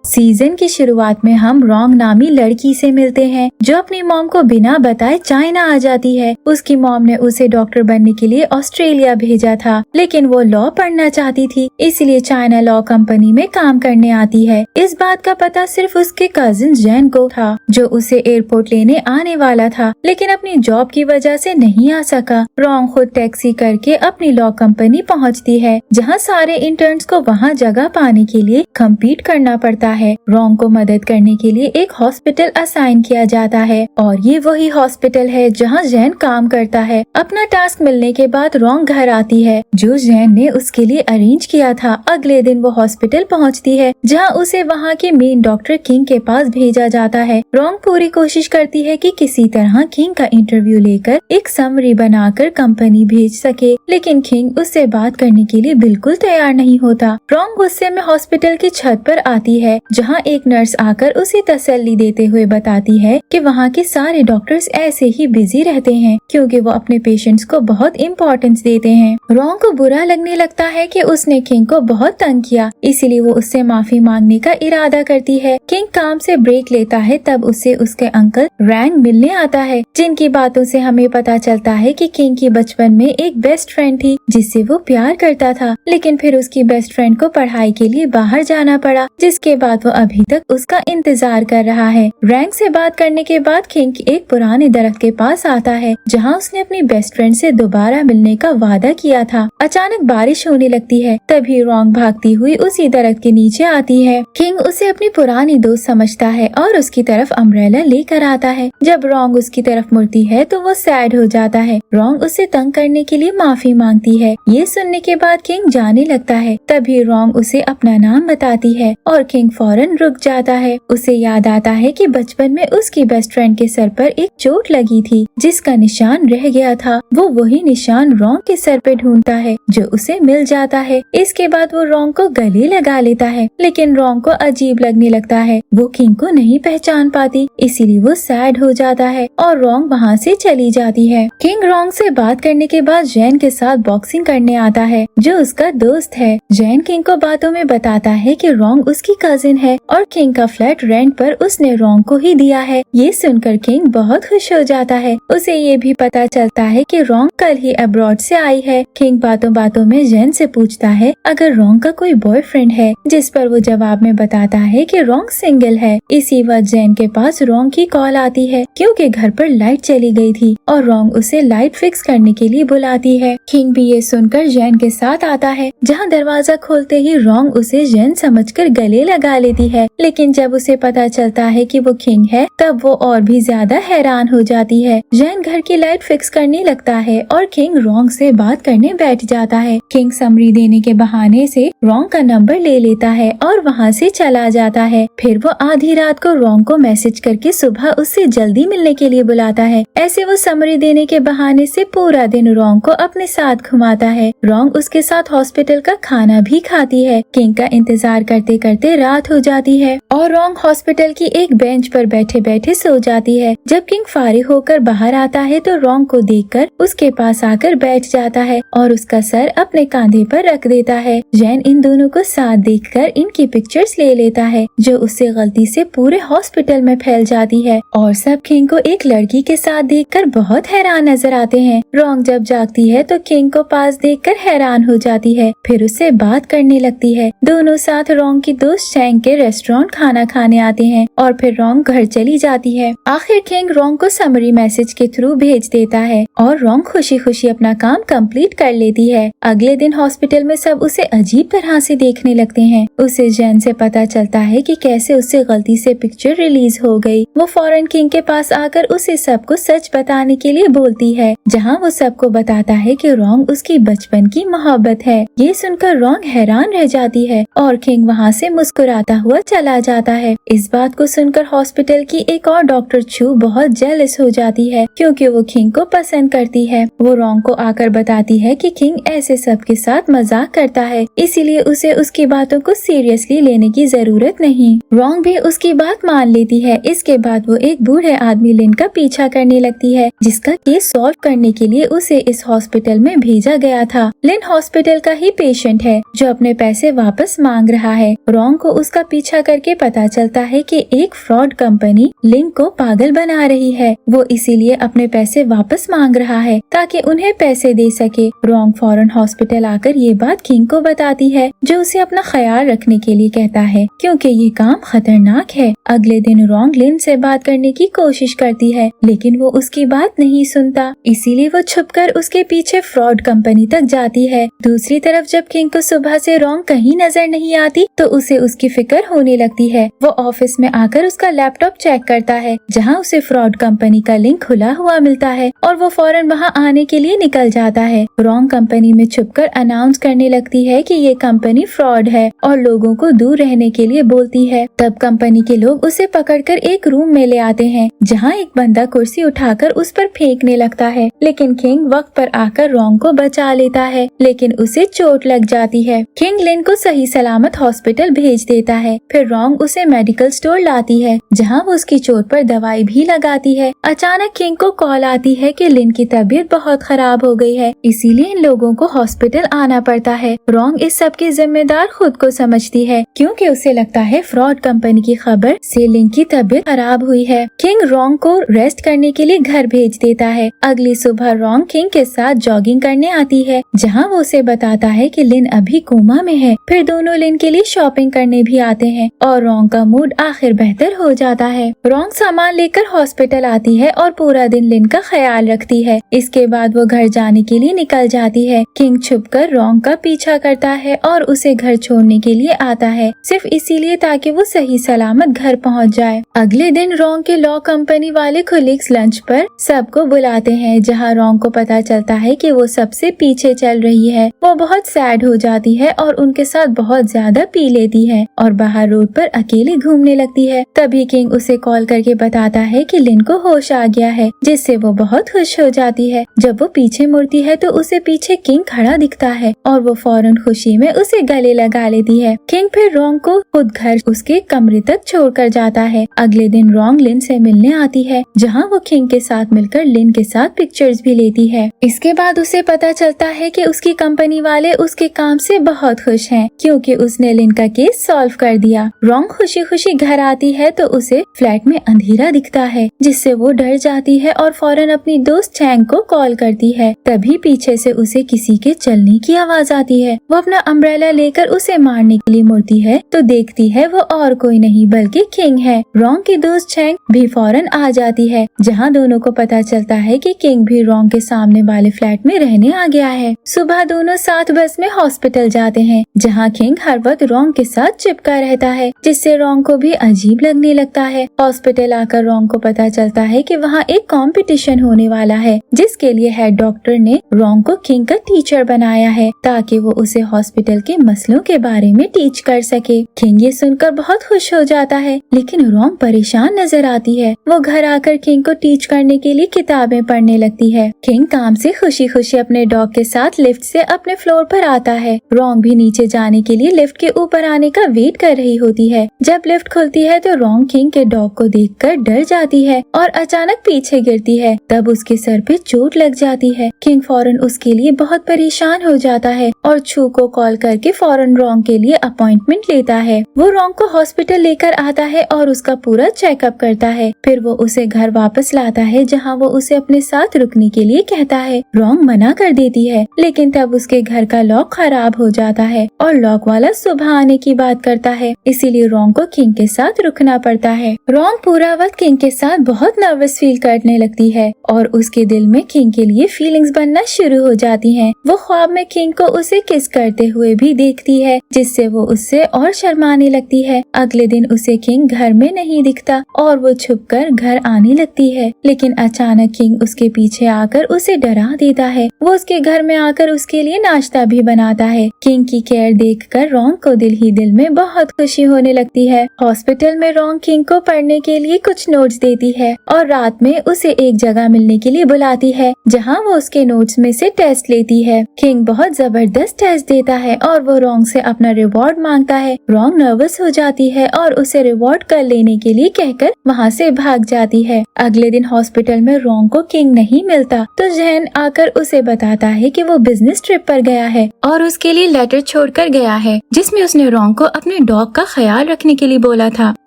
Season की शुरुआत में हम रोंग नामी लड़की से मिलते हैं जो अपनी मॉम को बिना बताए चाइना आ जाती है। उसकी मॉम ने उसे डॉक्टर बनने के लिए ऑस्ट्रेलिया भेजा था, लेकिन वो लॉ पढ़ना चाहती थी, इसलिए चाइना लॉ कंपनी में काम करने आती है। इस बात का पता सिर्फ उसके कजिन जैन को था जो उसे एयरपोर्ट लेने आने वाला था, लेकिन अपनी जॉब की वजह से नहीं आ सका। रोंग खुद टैक्सी करके अपनी लॉ कंपनी पहुंचती है, जहां सारे इंटर्न्स को वहां जगह पाने के लिए कम्पीट करना पड़ता है। रोंग को मदद करने के लिए एक हॉस्पिटल असाइन किया जाता है और ये वही हॉस्पिटल है जहां जैन काम करता है। अपना टास्क मिलने के बाद रोंग घर आती है जो जैन ने उसके लिए अरेंज किया था। अगले दिन वो हॉस्पिटल पहुंचती है जहां उसे वहां के मेन डॉक्टर किंग के पास भेजा जाता है। रोंग पूरी कोशिश करती है कि किसी तरह किंग का इंटरव्यू लेकर एक समरी बनाकर कंपनी भेज सके, लेकिन किंग उससे बात करने के लिए बिल्कुल तैयार नहीं होता। रोंग गुस्से में हॉस्पिटल की छत पर आती है जहां एक नर्स आकर उसे तसल्ली देते हुए बताती है कि वहां के सारे डॉक्टर्स ऐसे ही बिजी रहते हैं क्योंकि वो अपने पेशेंट्स को बहुत इम्पोर्टेंस देते हैं। रोंग को बुरा लगने लगता है कि उसने किंग को बहुत तंग किया, इसीलिए वो उससे माफी मांगने का इरादा करती है। किंग काम से ब्रेक लेता है, तब उसे उसके अंकल रैंग मिलने आता है, जिनकी बातों से हमें पता चलता है कि किंग की बचपन में एक बेस्ट फ्रेंड थी जिससे वो प्यार करता था, लेकिन फिर उसकी बेस्ट फ्रेंड को पढ़ाई के लिए बाहर जाना पड़ा, जिसके बाद वो अभी तक उसका इंतजार कर रहा है। रैंग से बात करने के बाद किंग एक पुराने दरख्त के पास आता है जहाँ उसने अपनी बेस्ट फ्रेंड से दोबारा मिलने का वादा किया था। अचानक बारिश होने लगती है, तभी रोंग भागती हुई उसी दरख्त के नीचे आती है। किंग उसे अपनी पुरानी दोस्त समझता है और उसकी तरफ अम्ब्रेला लेकर आता है। जब रोंग उसकी तरफ मुड़ती है तो वो सैड हो जाता है। रोंग उसे तंग करने के लिए माफी मांगती है। ये सुनने के बाद किंग जाने लगता है, तभी रोंग उसे अपना नाम बताती है और किंग फौरन रुक जाता है। उसे याद आता है कि बचपन में उसकी बेस्ट फ्रेंड के सर पर एक चोट लगी थी जिसका निशान रह गया था। वो वही निशान रोंग के सर पे ढूंढता है जो उसे मिल जाता है। इसके बाद वो रोंग को गले लगा लेता है, लेकिन रोंग को अजीब लगने लगता है। वो किंग को नहीं पहचान पाती, इसीलिए वो सैड हो जाता है और रोंग वहाँ से चली जाती है। किंग रोंग से बात करने के बाद जैन के साथ बॉक्सिंग करने आता है जो उसका दोस्त है। जैन किंग को बातों में बताता है कि रोंग उसकी कजिन है और किंग का फ्लैट रेंट पर उसने रोंग को ही दिया है। ये सुनकर किंग बहुत खुश हो जाता है। उसे ये भी पता चलता है कि रोंग कल ही अब्रॉड से आई है। किंग बातों बातों में जैन से पूछता है अगर रोंग का कोई बॉयफ्रेंड है, जिस पर वो जवाब में बताता है कि रोंग सिंगल है। इसी वक्त जैन के पास रोंग की कॉल आती है क्योंकि घर पर लाइट चली गई थी और रोंग उसे लाइट फिक्स करने के लिए बुलाती है। किंग भी ये सुनकर जैन के साथ आता है, जहाँ दरवाजा खोलते ही रोंग उसे जैन समझकर गले लगा लेती है, लेकिन जब उसे पता चलता है कि वो किंग है तब वो और भी ज्यादा हैरान हो जाती है। जैन घर की लाइट फिक्स करने लगता है और किंग रोंग से बात करने बैठ जाता है। किंग समरी देने के बहाने से रोंग का नंबर ले लेता है और वहाँ से चला जाता है। फिर वो आधी रात को रोंग को मैसेज करके सुबह उससे जल्दी मिलने के लिए बुलाता है। ऐसे वो समरी देने के बहाने से पूरा दिन रोंग को अपने साथ घुमाता है। रोंग उसके साथ हॉस्पिटल का खाना भी खाती है। किंग का इंतजार करते करते रात हो जाती है और रोंग हॉस्पिटल की एक बेंच पर बैठे बैठे सो जाती है। जब किंग फारिग होकर बाहर आता है तो रोंग को देखकर उसके पास आकर बैठ जाता है और उसका सर अपने कांधे पर रख देता है। जैन इन दोनों को साथ देखकर इनकी पिक्चर्स ले लेता है जो उससे गलती से पूरे हॉस्पिटल में फैल जाती है और सब किंग को एक लड़की के साथ देखकर बहुत हैरान नजर आते हैं। रोंग जब जागती है तो किंग को पास देखकर हैरान हो जाती है, फिर उससे बात करने लगती है। दोनों साथ रोंग की दोस्त चैंग के रेस्टोरेंट खाना खाने आते हैं और फिर रोंग घर चली जाती है। आखिर किंग रोंग को समरी मैसेज के थ्रू भेज देता है और रोंग खुशी खुशी अपना काम कंप्लीट कर लेती है। अगले दिन हॉस्पिटल में सब उसे अजीब तरह से देखने लगते हैं। उसे जैन से पता चलता है कि कैसे उससे गलती से पिक्चर रिलीज हो गई। वो फौरन किंग के पास आकर उसे सबको सच बताने के लिए बोलती है, जहाँ वो सबको बताता है कि रोंग उसकी बचपन की मोहब्बत है। ये सुनकर रोंग हैरान रह जाती है और किंग वहाँ से मुस्कुराता हुआ चला जाता है। इस बात को सुनकर हॉस्पिटल की एक और डॉक्टर छू बहुत जेलस हो जाती है क्योंकि वो किंग को पसंद करती है। वो रोंग को आकर बताती है कि किंग ऐसे सबके साथ मजाक करता है, इसीलिए उसे उसकी बातों को सीरियसली लेने की जरूरत नहीं। रॉन्ग भी उसकी बात मान लेती है। इसके बाद वो एक बूढ़े आदमी लिन का पीछा करने लगती है, जिसका केस सॉल्व करने के लिए उसे इस हॉस्पिटल में भेजा गया था। लिन हॉस्पिटल का ही पेशेंट है जो अपने पैसे वापस मांग रहा है। रॉन्ग को उसका पीछा करके पता चलता है कि एक फ्रॉड कंपनी लिन को पागल बना रही है। वो इसीलिए अपने पैसे वापस मांग रहा है ताकि उन्हें पैसे दे सके। रॉन्ग फौरन हॉस्पिटल आकर ये बात किंग को बताती है, जो उसे अपना ख्याल रखने के लिए कहता है क्योंकि ये काम खतरनाक है। अगले दिन रॉन्ग लिन से बात करने की कोशिश करती है, लेकिन वो उसकी बात नहीं सुनता। इसीलिए वो छुपकर उसके पीछे फ्रॉड कंपनी तक जाती है। दूसरी तरफ जब किंग को सुबह से रॉन्ग कहीं नजर नहीं आती तो उसे उसकी फिक्र होने लगती है। वो ऑफिस में आकर उसका लैपटॉप चेक करता है, जहाँ उसे फ्रॉड कंपनी का लिंक खुला हुआ मिलता है और वो फौरन वहाँ आने के लिए निकल जाता है। रॉन्ग कंपनी में छुपकर अनाउंस करने लगती है कि ये कंपनी फ्रॉड है और लोगों को दूर रहने के लिए बोलती है। तब कंपनी के लोग उसे पकड़कर एक रूम में ले आते हैं, जहाँ एक बंदा कुर्सी उठाकर उस पर फेंकने लगता है, लेकिन किंग वक्त पर आकर रॉन्ग को बचा लेता है, लेकिन उसे चोट लग जाती है। किंग लिन को सही सलामत हॉस्पिटल भेज देता है। फिर रॉन्ग उसे मेडिकल स्टोर लाती है, जहाँ वो उसकी चोट पर दवाई भी लगाती है। अचानक किंग को कॉल आती है कि लिन की तबीयत बहुत खराब हो गई है, इसीलिए इन लोगों को हॉस्पिटल आना पड़ता है। रॉन्ग इस सब की जिम्मेदार खुद को समझती है, क्योंकि उसे लगता है फ्रॉड कंपनी की खबर से लिन की तबीयत खराब हुई है। किंग रॉन्ग को रेस्ट करने के लिए घर भेज देता है। अगली सुबह रॉन्ग किंग के साथ जॉगिंग करने आती है, जहाँ वो उसे बताता है कि लिन अभी कोमा में है। फिर दोनों लिन के लिए शॉपिंग करने भी आते हैं और रॉन्ग का मूड आखिर बेहतर हो जाता है। रॉन्ग सामान लेकर हॉस्पिटल आती है और पूरा दिन लिन का ख्याल रखती है। इसके बाद वो घर जाने के लिए निकल जाती है। किंग छुपकर रॉन्ग का पीछा करता है और उसे घर छोड़ने के लिए आता है, सिर्फ इसीलिए ताकि वो सही सलामत घर पहुंच जाए। अगले दिन रॉन्ग के लॉ कंपनी वाले कोलीग्स लंच पर सबको बुलाते हैं, जहां रॉन्ग को पता चलता है कि वो सबसे पीछे चल रही है। वो बहुत सैड हो जाती है और उनके साथ बहुत ज्यादा पी लेती है और बाहर रोड पर अकेले घूमने लगती है। तभी किंग उसे कॉल करके बताता है कि लिन को होश आ गया है, जिससे वो बहुत खुश हो जाती है। जब वो पीछे मुड़ती है तो उसे पीछे किंग खड़ा दिखता है और वो फौरन खुशी में उसे गले लगा लेती है। किंग फिर रॉन्ग को खुद घर उसके कमरे तक छोड़कर जाता है। अगले दिन रॉन्ग लिन से मिलने आती है, जहां वो किंग के साथ मिलकर लिन के साथ पिक्चर्स भी लेती है। इसके बाद उसे पता चलता है कि उसकी कंपनी वाले उसके काम से बहुत खुश हैं, क्योंकि उसने लिन का केस सॉल्व कर दिया। रॉन्ग खुशी खुशी घर आती है तो उसे फ्लैट में अंधेरा दिखता है, जिससे वो डर जाती है और फौरन अपनी दोस्त चैंग को कॉल करती है। तभी पीछे से उसे किसी के चलने की आवाज आती है। वो अपना अम्ब्रेला लेकर उसे मारने के लिए मुड़ती है तो देखती है वो और कोई नहीं बल्कि किंग है। रॉन्ग की दोस्त चैंग भी फौरन आ जाती है, जहां दोनों को पता चलता है कि किंग भी रॉन्ग के सामने वाले फ्लैट में रहने आ गया है। सुबह दोनों साथ बस में हॉस्पिटल जाते हैं, जहां किंग हर वक्त रॉन्ग के साथ चिपका रहता है, जिससे रॉन्ग को भी अजीब लगने लगता है। हॉस्पिटल आकर रॉन्ग को पता चलता है कि वहाँ एक कंपटीशन होने वाला है, जिसके लिए हेड डॉक्टर ने रॉन्ग को किंग का टीचर बनाया है, ताकि वो उसे हॉस्पिटल के मसलों के बारे में टीच कर सके। किंग ये सुनकर बहुत खुश हो जाता है, लेकिन रॉन्ग परेशान नजर आती है। वो घर आकर किंग को टीच करने के लिए किताबें पढ़ने लगती है। किंग काम से खुशी खुशी अपने डॉग के साथ लिफ्ट से अपने फ्लोर पर आता है। रॉन्ग भी नीचे जाने के लिए लिफ्ट के ऊपर आने का वेट कर रही होती है। जब लिफ्ट खुलती है तो रॉन्ग किंग के डॉग को देखकर डर जाती है और अचानक पीछे गिरती है। तब उसके सर पे चोट लग जाती है। किंग फौरन उसके लिए बहुत परेशान हो जाता है और छू को कॉल करके फौरन रॉन्ग के लिए अपॉइंटमेंट लेता है। वो रॉन्ग को हॉस्पिटल लेकर आता है और उसका पूरा चेकअप करता है। फिर वो उसे घर वापस लाता है, जहाँ वो उसे अपने साथ रुकने के लिए कहता है। रॉन्ग मना कर देती है, लेकिन तब उसके घर का लॉक खराब हो जाता है और लॉक वाला सुबह आने की बात करता है, इसीलिए रॉन्ग को किंग के साथ रुकना पड़ता है। रॉन्ग पूरा वक्त किंग के साथ बहुत नर्वस फील करने लगती है और उसके दिल में किंग के लिए फीलिंग्स बनना शुरू हो जाती हैं। वो ख्वाब में किंग को उसे किस करते हुए भी देखती है, जिससे वो उससे और शर्माने लगती है। अगले दिन उसे किंग घर में नहीं दिखता और वो छुपकर घर आने लगती है, लेकिन अचानक किंग उसके पीछे आकर उसे डरा देता है। वो उसके घर में आकर उसके लिए नाश्ता भी बनाता है। किंग की केयर देखकर रॉन्ग को दिल ही दिल में बहुत खुशी होने लगती है। हॉस्पिटल में रॉन्ग किंग को पढ़ने के लिए कुछ नोट्स देती है और रात में उसे एक जगह मिलने के लिए बुलाती है, जहाँ वो उसके नोट्स में से टेस्ट लेती है। किंग बहुत जबरदस्त टेस्ट देता है और वो रॉन्ग से अपना रिवॉर्ड मांगता है। रॉन्ग नर्वस हो जाती आती है और उसे रिवॉर्ड कर लेने के लिए कहकर वहाँ से भाग जाती है। अगले दिन हॉस्पिटल में रोंग को किंग नहीं मिलता तो जैन आकर उसे बताता है कि वो बिजनेस ट्रिप पर गया है और उसके लिए लेटर छोड़कर गया है जिसमें उसने रोंग को अपने डॉग का ख्याल रखने के लिए बोला था।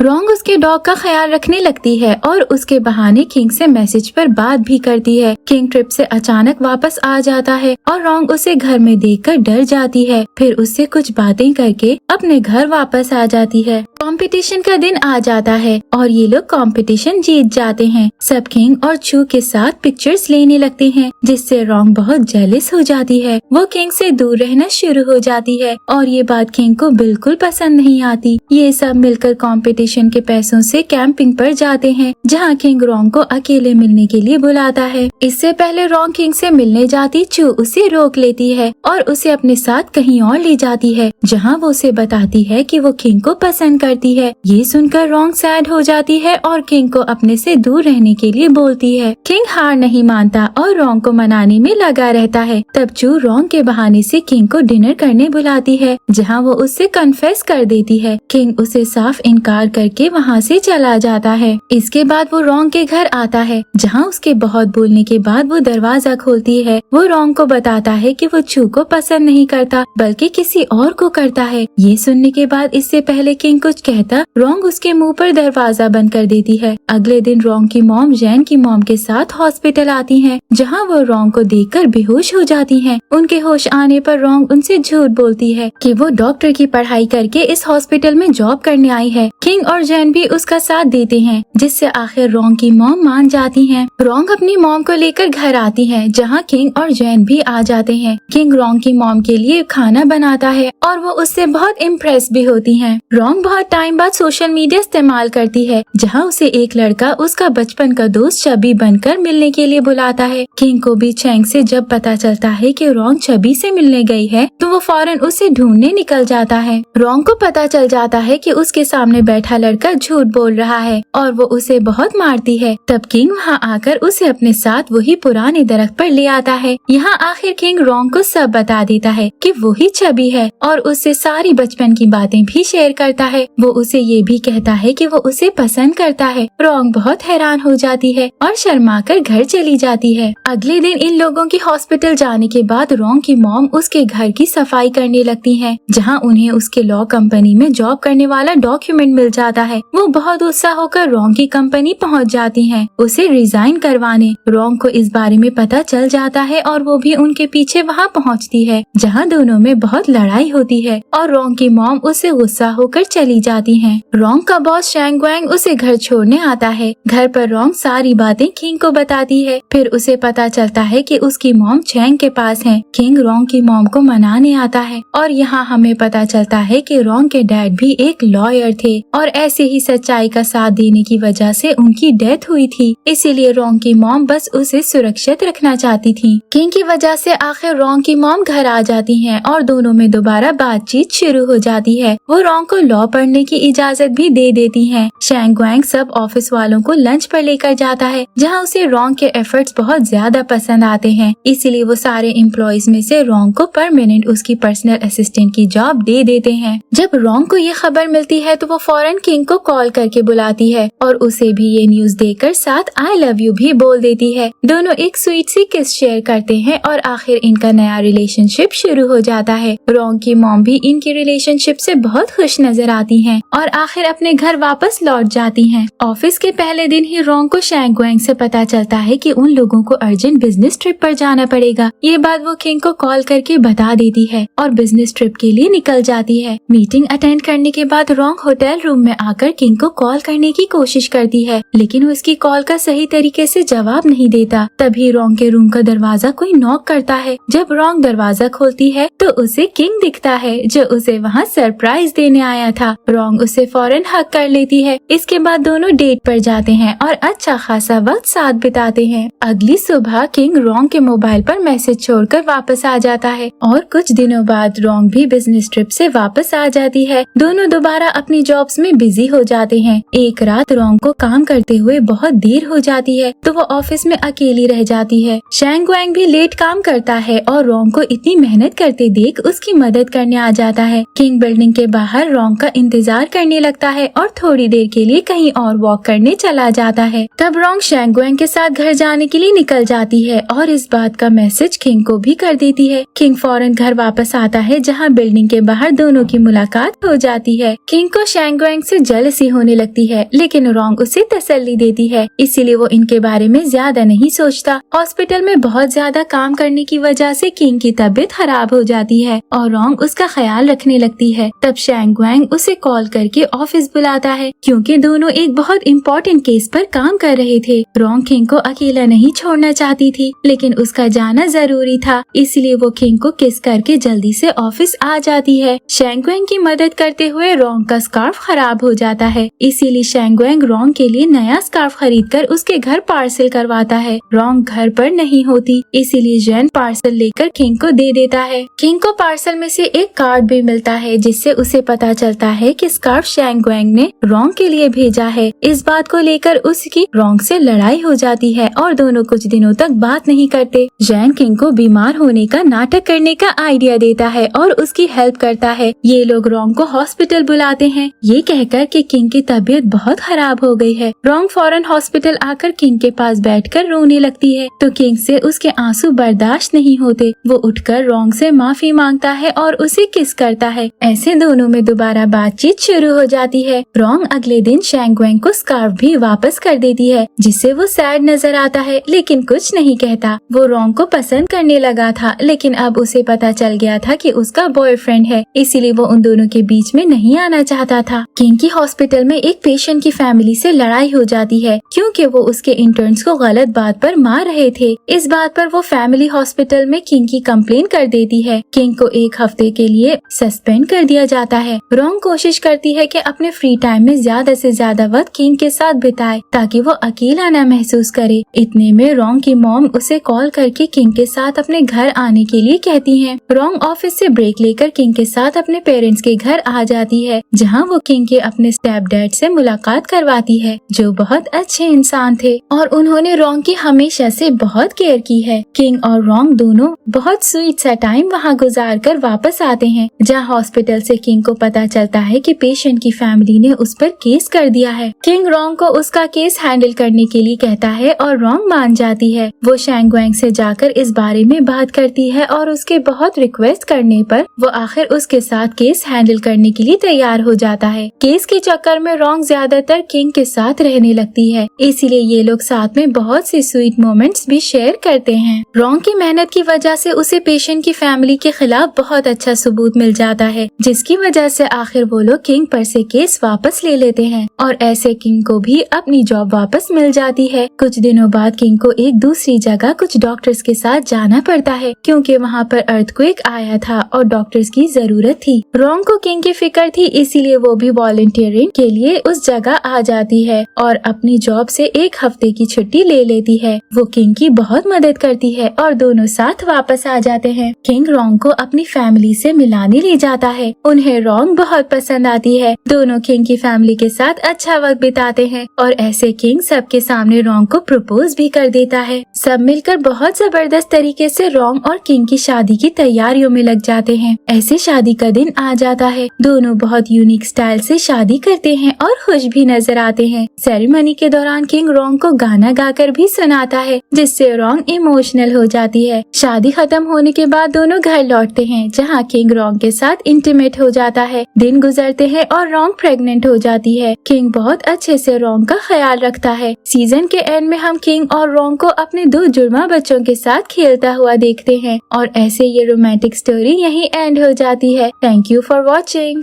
रोंग उसके डॉग का ख्याल रखने लगती है और उसके बहाने किंग से मैसेज पर बात भी करती है। किंग ट्रिप से अचानक वापस आ जाता है और रोंग उसे घर में देखकर डर जाती है। फिर उससे कुछ बातें करके अपने घर वापस आ जाती है। कंपटीशन का दिन आ जाता है और ये लोग कंपटीशन जीत जाते हैं। सब किंग और चू के साथ पिक्चर्स लेने लगते हैं जिससे रोंग बहुत जेलस हो जाती है। वो किंग से दूर रहना शुरू हो जाती है और ये बात किंग को बिल्कुल पसंद नहीं आती। ये सब मिलकर कंपटीशन के पैसों से कैंपिंग पर जाते हैं जहाँ किंग रोंग को अकेले मिलने के लिए बुलाता है। इससे पहले रोंग किंग से मिलने जाती चू उसे रोक लेती है और उसे अपने साथ कहीं और ले जाती है जहाँ वो उसे बताती है कि वो किंग को पसंद करती है। ये सुनकर रोंग सैड हो जाती है और किंग को अपने से दूर रहने के लिए बोलती है। किंग हार नहीं मानता और रोंग को मनाने में लगा रहता है। तब चू रोंग के बहाने से किंग को डिनर करने बुलाती है जहाँ वो उससे कन्फेस कर देती है। किंग उसे साफ इनकार करके वहाँ से चला जाता है। इसके बाद वो रोंग के घर आता है जहाँ उसके बहुत बोलने के बाद वो दरवाजा खोलती है। वो रोंग को बताता है कि वो चू को पसंद नहीं करता बल्कि किसी और को करता है। ये सुनने के बाद इससे पहले किंग कुछ कहता रोंग उसके मुंह पर दरवाजा बंद कर देती है। अगले दिन रोंग की मॉम जैन की मॉम के साथ हॉस्पिटल आती हैं जहां वो रोंग को देखकर बेहोश हो जाती हैं। उनके होश आने पर रोंग उनसे झूठ बोलती है कि वो डॉक्टर की पढ़ाई करके इस हॉस्पिटल में जॉब करने आई है। किंग और जैन भी उसका साथ देते हैं जिससे आखिर रोंग की मॉम मान जाती हैं। रोंग अपनी मॉम को लेकर घर आती है जहाँ किंग और जैन भी आ जाते हैं। किंग रोंग की मॉम के लिए खाना बनाता है और वो उससे बहुत इम्प्रेस भी होती हैं। रोंग बहुत टाइम बाद सोशल मीडिया इस्तेमाल करती है जहाँ उसे एक लड़का उसका बचपन का दोस्त चबी बनकर मिलने के लिए बुलाता है। किंग को भी चैंग से जब पता चलता है कि रोंग चबी से मिलने गई है तो वो फौरन उसे ढूंढने निकल जाता है। रोंग को पता चल जाता है कि उसके सामने बैठा लड़का झूठ बोल रहा है और वो उसे बहुत मारती है। तब किंग वहाँ आकर उसे अपने साथ वही पुराने दरख्त पर ले आता है। यहाँ आखिर किंग रोंग को सब बता देता है कि वही चबी है और उससे सारी बचपन की बातें भी शेयर करता है। वो उसे ये भी कहता है कि वो उसे पसंद करता है। रोंग बहुत हैरान हो जाती है और शर्माकर घर चली जाती है। अगले दिन इन लोगों की हॉस्पिटल जाने के बाद रोंग की मॉम उसके घर की सफाई करने लगती है जहाँ उन्हें उसके लॉ कंपनी में जॉब करने वाला डॉक्यूमेंट मिल जाता है। वो बहुत उत्साह होकर रोंग की कंपनी पहुँच जाती है उसे रिजाइन करवाने। रोंग को इस बारे में पता चल जाता है और वो भी उनके पीछे वहाँ पहुँचती है जहाँ दोनों में बहुत लड़ाई होती है और रोंग की मॉम उससे गुस्सा होकर चली जाती है। रोंग का बॉस शैंग वैंग उसे घर छोड़ने आता है। घर पर रोंग सारी बातें किंग को बताती है। फिर उसे पता चलता है कि उसकी मॉम चैंग के पास है। किंग रोंग की मॉम को मनाने आता है और यहाँ हमें पता चलता है कि रोंग के डैड भी एक लॉयर थे और ऐसे ही सच्चाई का साथ देने की वजह से उनकी डेथ हुई थी। इसीलिए रोंग की मॉम बस उसे सुरक्षित रखना चाहती थी। किंग की वजह से आखिर रोंग की मॉम घर आ जाती हैं और दोनों में दोबारा बातचीत शुरू हो जाती है। वो रोंग को लॉ पढ़ने की इजाजत भी दे देती हैं। शैंग वैंग सब ऑफिस वालों को लंच पर लेकर जाता है जहां उसे रोंग के एफर्ट्स बहुत ज्यादा पसंद आते हैं। इसीलिए वो सारे एम्प्लॉइज में से रोंग को परमानेंट उसकी पर्सनल असिस्टेंट की जॉब दे देते हैं। जब रोंग को ये खबर मिलती है तो वो फौरन किंग को कॉल करके बुलाती है और उसे भी ये न्यूज देकर साथ आई लव यू भी बोल देती है। दोनों एक स्वीट सी किस शेयर करते हैं और आखिर इनका नया रिलेशनशिप शुरू हो जाता है। रोंग की मॉम भी इनकी रिलेशनशिप से बहुत खुश नजर आती हैं और आखिर अपने घर वापस लौट जाती हैं। ऑफिस के पहले दिन ही रोंग को शैंग वैंग से पता चलता है कि उन लोगों को अर्जेंट बिजनेस ट्रिप पर जाना पड़ेगा। ये बात वो किंग को कॉल करके बता देती है और बिजनेस ट्रिप के लिए निकल जाती है। मीटिंग अटेंड करने के बाद रोंग होटल रूम में आकर किंग को कॉल करने की कोशिश करती है लेकिन वो उसकी कॉल का सही तरीके से जवाब नहीं देता। तभी रोंग के रूम का दरवाजा कोई नॉक करता है। जब रोंग दरवाजा खोलती है तो उसे किंग दिखता है जो उसे वहाँ सरप्राइज देने आया था। रोंग उसे फौरन हक कर लेती है। इसके बाद दोनों डेट पर जाते हैं और अच्छा खासा वक्त साथ बिताते हैं। अगली सुबह किंग रोंग के मोबाइल पर मैसेज छोड़कर वापस आ जाता है और कुछ दिनों बाद रोंग भी बिजनेस ट्रिप से वापस आ जाती है। दोनों दोबारा अपनी जॉब्स में बिजी हो जाते हैं। एक रात रोंग को काम करते हुए बहुत देर हो जाती है तो वो ऑफिस में अकेली रह जाती है। शैंग वैंग भी लेट काम करता है और रोंग को इतनी मेहनत करते देख उसकी मदद करने आ जाता है। किंग बिल्डिंग के बाहर रोंग का इंतजार इंतजार करने लगता है और थोड़ी देर के लिए कहीं और वॉक करने चला जाता है। तब रोंग शैंगवेंग के साथ घर जाने के लिए निकल जाती है और इस बात का मैसेज किंग को भी कर देती है। किंग फौरन घर वापस आता है जहाँ बिल्डिंग के बाहर दोनों की मुलाकात हो जाती है। किंग को शैंगवेंग से जेलसी होने लगती है, लेकिन रोंग उसे तसल्ली देती है, इसीलिए वो इनके बारे में ज्यादा नहीं सोचता। हॉस्पिटल में बहुत ज्यादा काम करने की वजह से किंग की तबीयत खराब हो जाती है और रोंग उसका ख्याल रखने लगती है। तब शैंगवेंग उसे कॉल करके ऑफिस बुलाता है क्योंकि दोनों एक बहुत इम्पोर्टेंट केस पर काम कर रहे थे। रोंग किंग को अकेला नहीं छोड़ना चाहती थी, लेकिन उसका जाना जरूरी था, इसलिए वो किंग को किस करके जल्दी से ऑफिस आ जाती है। शैंगवेंग की मदद करते हुए रोंग का स्कार्फ खराब हो जाता है, इसीलिए शैंगवेंग रोंग के लिए नया स्कार्फ खरीदकर उसके घर पार्सल करवाता है। रोंग घर पर नहीं होती, इसीलिए जैन पार्सल लेकर किंग को दे देता है। किंग को पार्सल में से एक कार्ड भी मिलता है जिससे उसे पता चलता है कि स्कार्फ शैंगवेंग ने रोंग के लिए भेजा है। इस बात को लेकर उसकी रोंग से लड़ाई हो जाती है और दोनों कुछ दिनों तक बात नहीं करते। जैन किंग को बीमार होने का नाटक करने का आइडिया देता है और उसकी हेल्प करता है। ये लोग रोंग को हॉस्पिटल बुलाते हैं, ये कहकर कि किंग की तबीयत बहुत खराब हो गई है। रोंग फौरन हॉस्पिटल आकर किंग के पास बैठकर रोने लगती है, तो किंग से उसके आंसू बर्दाश्त नहीं होते। वो उठकर रोंग से माफी मांगता है और उसे किस करता है। ऐसे दोनों में दोबारा बातचीत शुरू हो जाती है। रोंग अगले दिन शैंगवेंग को स्कार्फ भी वापस कर देती है, जिससे वो सैड नजर आता है, लेकिन कुछ नहीं कहता। वो रोंग को पसंद करने लगा था, लेकिन अब उसे पता चल गया था कि उसका बॉयफ्रेंड है, इसीलिए वो उन दोनों के बीच में नहीं आना चाहता था। किंग की हॉस्पिटल में एक पेशेंट की फैमिली से लड़ाई हो जाती है क्योंकि वो उसके इंटर्न्स को गलत बात पर मार रहे थे। इस बात पर वो फैमिली हॉस्पिटल में किंग की कंप्लेन कर देती है। किंग को एक हफ्ते के लिए सस्पेंड कर दिया जाता है। रोंग कोशिश करती है कि अपने फ्री टाइम में ज्यादा से ज्यादा वक्त किंग के साथ बिताए ताकि वो अकेला न महसूस करे। इतने में रोंग की मॉम उसे कॉल करके किंग के साथ अपने घर आने के लिए कहती है। रोंग ऑफिस से ब्रेक लेकर किंग के साथ अपने पेरेंट्स के घर आ जाती है, जहाँ वो किंग के अपने स्टेप डैड से मुलाकात करवाती है, जो बहुत अच्छे इंसान थे और उन्होंने रोंग की हमेशा से बहुत केयर की है। किंग और रोंग दोनों बहुत स्वीट सा टाइम वहाँ गुजार कर वापस आते हैं, जहाँ हॉस्पिटल से किंग को पता चलता है कि पेशेंट की फैमिली ने उस पर केस कर दिया है। किंग रोंग को उसका केस हैंडल करने के लिए कहता है और रोंग मान जाती है। वो शैंगवेंग से जाकर इस बारे में बात करती है और उसके बहुत रिक्वेस्ट करने पर वो आखिर उसके साथ केस हैंडल करने के लिए तैयार हो जाता है। केस के चक्कर में रोंग ज्यादातर किंग के साथ रहने लगती है, इसीलिए ये लोग साथ में बहुत सी स्वीट मोमेंट्स भी शेयर करते हैं। रोंग की मेहनत की वजह से उसे पेशेंट की फैमिली के खिलाफ बहुत अच्छा सबूत मिल जाता है, जिसकी वजह से आखिर वो लोग किंग पर से केस वापस ले लेते हैं और ऐसे किंग को भी अपनी जॉब वापस मिल जाती है। कुछ दिनों बाद किंग को एक दूसरी जगह कुछ डॉक्टर्स के साथ जाना पड़ता है क्योंकि वहाँ पर अर्थक्वेक आया था और डॉक्टर्स की जरूरत थी। रोंग को किंग की फिक्र थी, इसीलिए वो भी वॉलंटियरिंग के लिए उस जगह आ जाती है और अपनी जॉब से एक हफ्ते की छुट्टी ले लेती है। वो किंग की बहुत मदद करती है और दोनों साथ वापस आ जाते हैं। किंग रोंग को अपनी फैमिली से मिलाने ले जाता है। उन्हें रोंग बहुत पसंद आती है। दोनों किंग की फैमिली के साथ अच्छा वक्त बिताते हैं और ऐसे किंग सबके सामने रोंग को प्रपोज भी कर देता है। सब मिलकर बहुत जबरदस्त तरीके से रोंग और किंग की शादी की तैयारियों में लग जाते हैं। ऐसे शादी का दिन आ जाता है। दोनों बहुत यूनिक स्टाइल से शादी करते हैं और खुश भी नजर आते हैं। सेरेमनी के दौरान किंग रोंग को गाना गाकर भी सुनाता है, जिससे रोंग इमोशनल हो जाती है। शादी खत्म होने के बाद दोनों घर लौटते हैं, जहाँ किंग रोंग के साथ इंटीमेट हो जाता है। दिन गुजरते हैं और रोंग प्रेग्नेंट हो जाती है। किंग बहुत अच्छे से रोंग का ख्याल रखता है। सीजन के एंड में हम किंग और रोंग को अपने 2 जुड़वा बच्चों के साथ खेलता हुआ देखते हैं और ऐसे ये रोमांटिक स्टोरी यहीं एंड हो जाती है। Thank you for watching.